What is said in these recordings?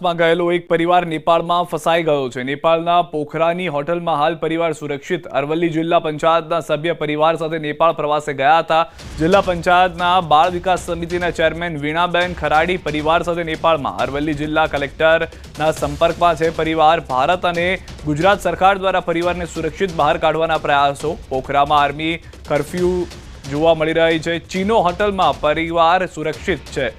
પ્રવાસમાં ગયેલો એક પરિવાર નેપાળમાં ફસાઈ ગયો છે। નેપાળના પોખરાની હોટલમાં હાલ પરિવાર સુરક્ષિત। અરવલ્લી જિલ્લા પંચાયતના સભ્ય પરિવાર સાથે નેપાળ પ્રવાસે ગયા હતા। જિલ્લા પંચાયતના બાળ વિકાસ સમિતિના ચેરમેન વીણાબેન ખરાડી પરિવાર સાથે નેપાળમાં। અરવલ્લી જિલ્લા કલેક્ટરના સંપર્કમાં છે પરિવાર। ભારત અને ગુજરાત સરકાર દ્વારા પરિવારને સુરક્ષિત બહાર કાઢવાના પ્રયાસો। પોખરામાં આર્મી કર્ફ્યુ જોવા મળી રહી છે। ચીનો હોટલમાં પરિવાર સુરક્ષિત છે।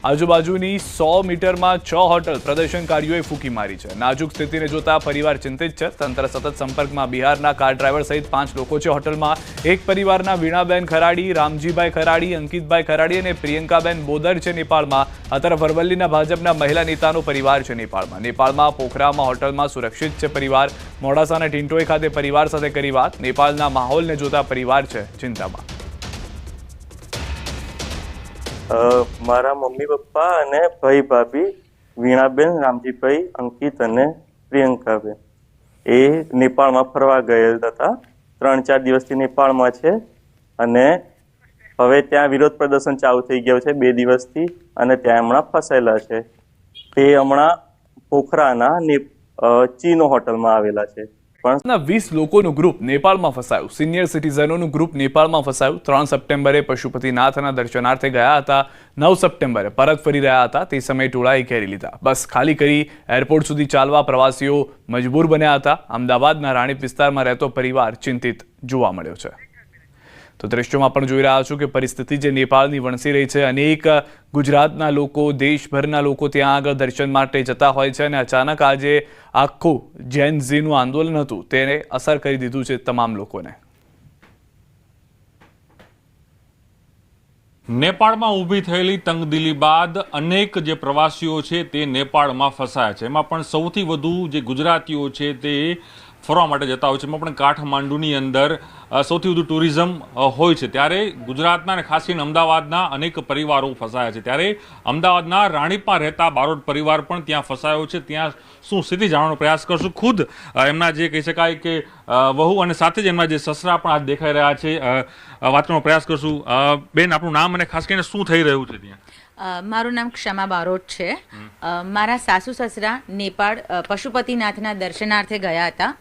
આજુબાજુની 100 મીટરમાં 6 હોટલ પ્રદર્શનકારીઓએ ફૂંકી મારી છે। નાજુક સ્થિતિને જોતા પરિવાર ચિંતિત છે। તંત્ર સતત સંપર્કમાં। બિહારના કાર ડ્રાઈવર સહિત 5 લોકો છે હોટલમાં। એક પરિવારના વીણાબેન ખરાડી, રામજીભાઈ ખરાડી, અંકિતભાઈ ખરાડી અને પ્રિયંકાબેન બોદર છે નેપાળમાં। આ તરફ અરવલ્લીના ભાજપના મહિલા નેતાનો પરિવાર છે નેપાળમાં। પોખરામાં હોટલમાં સુરક્ષિત છે પરિવાર। મોડાસાના ટિન્ટોઈ ખાતે પરિવાર સાથે કરી વાત। નેપાળના માહોલને જોતા પરિવાર છે ચિંતામાં। મારા મમ્મી પપ્પા અને ભાઈ ભાભી વીણાબેન, રામજીભાઈ, અંકિત અને પ્રિયંકાબેન એ નેપાળમાં ફરવા ગયેલ હતા। 3-4 દિવસથી નેપાળમાં છે અને હવે ત્યાં વિરોધ પ્રદર્શન ચાલુ થઈ ગયું છે 2 દિવસથી અને ત્યાં હમણાં ફસાયેલા છે। તે હમણાં પોખરાના ચીનો હોટલમાં આવેલા છે। 20 લોકોનું ગ્રુપ નેપાળમાં ફસાયું। સિનિયર સિટીઝનોનું ગ્રુપ નેપાળમાં ફસાયું। 3 સપ્ટેમ્બરે પશુપતિનાથના દર્શનાર્થે ગયા હતા। 9 સપ્ટેમ્બરે પરત ફરી રહ્યા હતા તે સમયે ટોળાએ ઘેરી લીધા। બસ ખાલી કરી એરપોર્ટ સુધી ચાલવા પ્રવાસીઓ મજબૂર બન્યા હતા। અમદાવાદના રાણીપ વિસ્તારમાં રહેતો પરિવાર ચિંતિત જોવા મળ્યો છે। તો દ્રશ્યોમાં પણ જોઈ રહ્યા છો કે પરિસ્થિતિ જે નેપાળની વણસી રહી છે। અનેક ગુજરાતના લોકો, દેશભરના લોકો ત્યાં આગળ દર્શન માટે જતા હોય છે અને અચાનક આજે આખું જેન ઝીનું આંદોલન હતું તેને અસર કરી દીધું છે તમામ લોકોને। નેપાળમાં ઊભી થયેલી તંગદિલી બાદ અનેક જે પ્રવાસીઓ છે તે નેપાળમાં ફસાયા છે। એમાં પણ સૌથી વધુ જે ગુજરાતીઓ છે તે ફરવા માટે જતા હોય છે। એમાં પણ કાઠમાંડુની અંદર સૌથી વધુ ટુરિઝમ હોય છે। ત્યારે ગુજરાતના અને ખાસ કરીને અમદાવાદના અનેક પરિવારો ફસાયા છે। ત્યારે અમદાવાદના રાણીપમાં રહેતા બારોટ પરિવાર પણ ત્યાં ફસાયો છે। ત્યાં શું સ્થિતિ જાણવાનો પ્રયાસ કરશું। ખુદ એમના જે કહી શકાય કે વહુ અને સાથે જ એમના જે સસરા પણ આજ દેખાઈ રહ્યા છે। વાત કરવાનો પ્રયાસ કરશું। બેન, આપણું નામ અને ખાસ કરીને શું થઈ રહ્યું છે ત્યાં? મારું નામ ક્ષમા બારોટ છે। મારા સાસુ સસરા નેપાળ પશુપતિનાથના દર્શનાર્થે ગયા હતા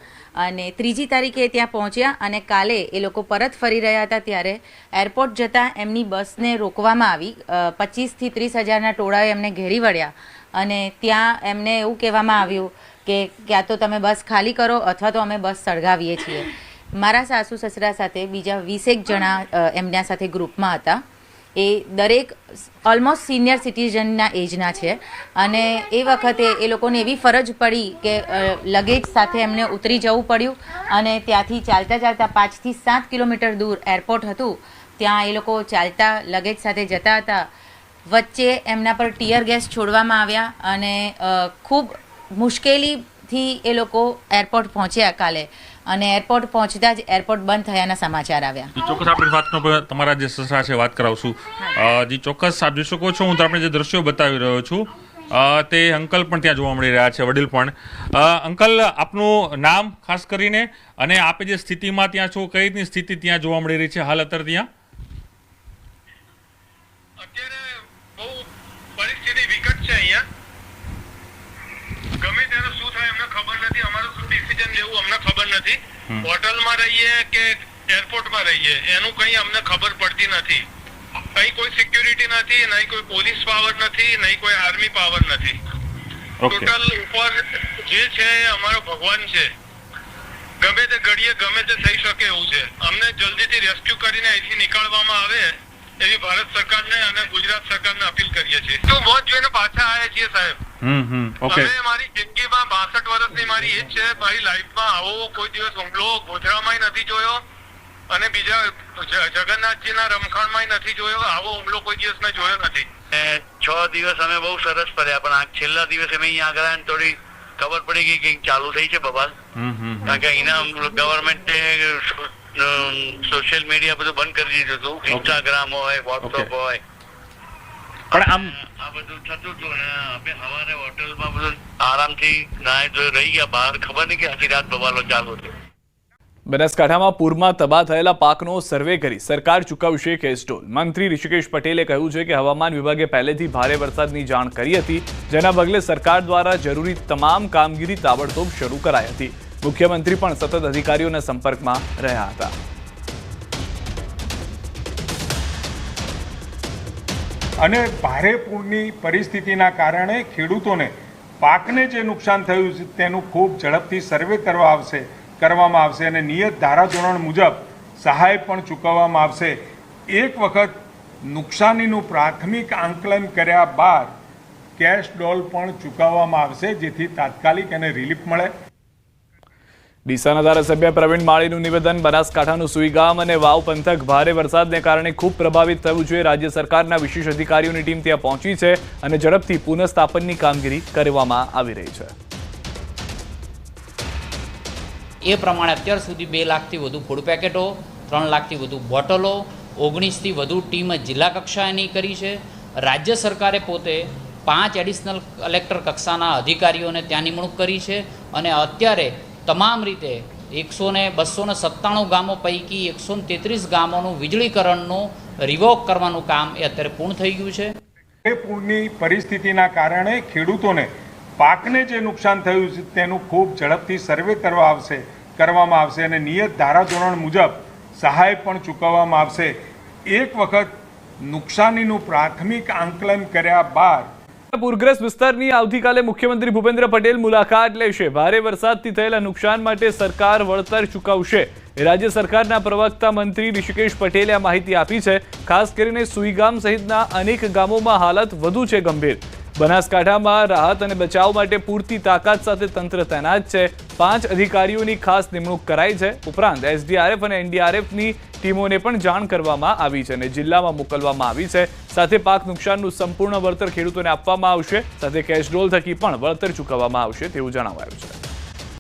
અને 3જી તારીખે ત્યાં પહોંચ્યા અને કાલે એ લોકો પરત ફરી રહ્યા હતા ત્યારે એરપોર્ટ જતાં એમની બસને રોકવામાં આવી। 25 થી 30 હજારના ટોળાએ એમને ઘેરી વળ્યા અને ત્યાં એમને એવું કહેવામાં આવ્યું કે ક્યાં તો તમે બસ ખાલી કરો અથવા તો અમે બસ સળગાવીએ છીએ। મારા સાસુ સસરા સાથે બીજા 20 જણા એમના સાથે ગ્રુપમાં હતા। એ દરેક ઓલમોસ્ટ સિનિયર સિટીઝનના એજના છે અને એ વખતે એ લોકોને એવી ફરજ પડી કે લગેજ સાથે એમને ઉતરી જવું પડ્યું અને ત્યાંથી ચાલતા 5 થી 7 કિલોમીટર દૂર એરપોર્ટ હતું ત્યાં એ લોકો ચાલતા લગેજ સાથે જતા હતા। વચ્ચે એમના પર ટીયર ગેસ છોડવામાં આવ્યા અને ખૂબ મુશ્કેલીથી એ લોકો એરપોર્ટ પહોંચ્યા કાલે અને એરપોર્ટ પહોંચતા જ એરપોર્ટ બંધ થયાના સમાચાર આવ્યા। ચોક્કસ આપણે વાતનો તમારા જે સસરા છે વાત કરાવશું। જી ચોક્કસ આપ જોઈ શકો છો। હું તમને જે દ્રશ્યો બતાવી રહ્યો છું તે અંકલ પણ ત્યાં જોવા મળી રહ્યા છે, વડીલ પણ। અંકલ, આપનું નામ ખાસ કરીને અને આપે જે સ્થિતિમાં ત્યાં છો, કઈ રીતની સ્થિતિ ત્યાં જોવા મળી રહી છે હાલ અત્યારે ત્યાં? અત્યારે બહુ પરિસ્થિતિ વિકટ છે અહીંયા। ગમે ત્યારે શું થાય અમને ખબર નથી। અમારું શું ડિસિઝન લેવું અમને ખબર નથી। હોટલમાં રહીએ કે એરપોર્ટમાં રહીએ એનું કંઈ અમને ખબર પડતી નથી। કઈ કોઈ સિક્યુરિટી નથી, નહીં કોઈ પોલીસ પાવર નથી, નહીં કોઈ આર્મી પાવર નથી। ટોટલ ઉપર જે છે એ અમારો ભગવાન છે। ગમે તે ઘડીએ ગમે તે થઈ શકે એવું છે। અમને જલ્દીથી રેસ્ક્યુ કરીને અહીંથી નીકળવામાં આવે એવી ભારત સરકારને અને ગુજરાત સરકારને અપીલ કરીએ છીએ। તો મોત જોઈને પાછા આવ્યા છીએ સાહેબ। અમે મારી જિંદગીમાં 62 વર્ષની મારી એજ છે। મારી લાઈફમાં આવો કોઈ દિવસ હુમલો ગોધરામાંય નથી જોયો અને બીજા જગન્નાથજીના રમખાણમાંય નથી જોયો। આવો હુમલો કોઈ દિવસ મેં જોયો નથી। 6 દિવસ અમે બહુ સરસ ફર્યા પણ આ છેલ્લા દિવસે અમે અહીંયા આગળ આવીને થોડી ખબર પડી ગઈ કે ચાલુ થઈ છે બબાલ। કારણ કે અહીંના ગવર્મેન્ટે સોશિયલ મીડિયા બધું બંધ કરી દીધું હતું। ઇન્સ્ટાગ્રામ હોય, વોટ્સઅપ હોય, પણ આમ આ બધું થતું હતું ને અમે સવારે હોટલમાં બધું આરામથી નાય ધોઈ રહી ગયા બહાર। ખબર નહીં કે આખી રાત બબાલો ચાલુ હતો। બનાસકાંઠામાં પૂરમાં તબાહ થયેલા પાકનો સર્વે કરી સરકાર ચૂકવશે કેસડોલ. મંત્રી ઋષિકેશ પટેલે કહ્યું છે કે હવામાન વિભાગે પહેલેથી ભારે વરસાદની જાણ કરી હતી, જેના પગલે સરકાર દ્વારા જરૂરી તમામ કામગીરી તાબડતોબ શરૂ કરાઈ હતી. મુખ્યમંત્રી પણ સતત અધિકારીઓના સંપર્કમાં રહ્યા હતા. અને ભારે પૂરની પરિસ્થિતિના કારણે ખેડૂતોને પાકને જે નુકસાન થયું છે તેનું ખૂબ ઝડપથી સર્વે કરવામાં આવશે અને નિયત ધારાધોરણ મુજબ સહાય પણ ચૂકવવામાં આવશે. એક વખત નુકસાનીનું પ્રાથમિક આંકલન કર્યા બાદ કેશ ડોલ પણ ચૂકવવામાં આવશે, જેથી તાત્કાલિક એને રિલીફ મળે. ડીસાના ધારાસભ્ય પ્રવીણ માળીનું નિવેદન. બનાસકાંઠાનું સુઈગામ અને વાવ પંથક ભારે વરસાદને કારણે ખૂબ પ્રભાવિત થયું છે. રાજ્ય સરકારના વિશેષ અધિકારીઓની ટીમ ત્યાં પહોંચી છે અને ઝડપથી પુનઃસ્થાપનની કામગીરી કરવામાં આવી રહી છે. એ પ્રમાણે અત્યાર સુધી 2 લાખથી વધુ ફૂડ પેકેટો, 3 લાખથી વધુ બોટલો, 19થી વધુ ટીમ જિલ્લા કક્ષાએની કરી છે. રાજ્ય સરકારે પોતે 5 એડિશનલ કલેક્ટર કક્ષાના અધિકારીઓને ત્યાં નિમણૂક કરી છે અને અત્યારે તમામ રીતે 297 ગામો પૈકી 133 ગામોનું વીજળીકરણનું રિવોક કરવાનું કામ એ અત્યારે પૂર્ણ થઈ ગયું છે. પૂરની પરિસ્થિતિના કારણે ખેડૂતોને પાકને જે નુકસાન થયું છે તેનું ખૂબ ઝડપથી સર્વે કરવામાં આવશે અને નિયત ધારાધોરણ મુજબ સહાય પણ ચૂકવવામાં આવશે. એક વખત નુકસાનીનું પ્રાથમિક આંકલન કર્યા બાદ પૂરગ્રસ્ત વિસ્તારની આવતીકાલે મુખ્યમંત્રી ભૂપેન્દ્ર પટેલ મુલાકાત લેશે. ભારે વરસાદથી થયેલા નુકસાન માટે સરકાર વળતર ચૂકવશે. રાજ્ય સરકારના પ્રવક્તા મંત્રી ઋષિકેશ પટેલે આ માહિતી આપી છે. ખાસ કરીને સુઈગામ સહિતના અનેક ગામોમાં હાલત વધુ છે ગંભીર. બનાસકાંઠામાં રાહત અને બચાવ માટે પૂરતી તાકાત સાથે તંત્ર તૈનાત છે. 5 અધિકારીઓની ખાસ નિમણૂક કરાઈ છે. ઉપરાંત એસડીઆરએફ અને એનડીઆરએફની ટીમોને પણ જાણ કરવામાં આવી છે અને જિલ્લામાં મોકલવામાં આવી છે. સાથે પાક નુકસાનનું સંપૂર્ણ વળતર ખેડૂતોને આપવામાં આવશે. સાથે કેશડોલ થકી પણ વળતર ચૂકવવામાં આવશે તેવું જણાવાયું છે.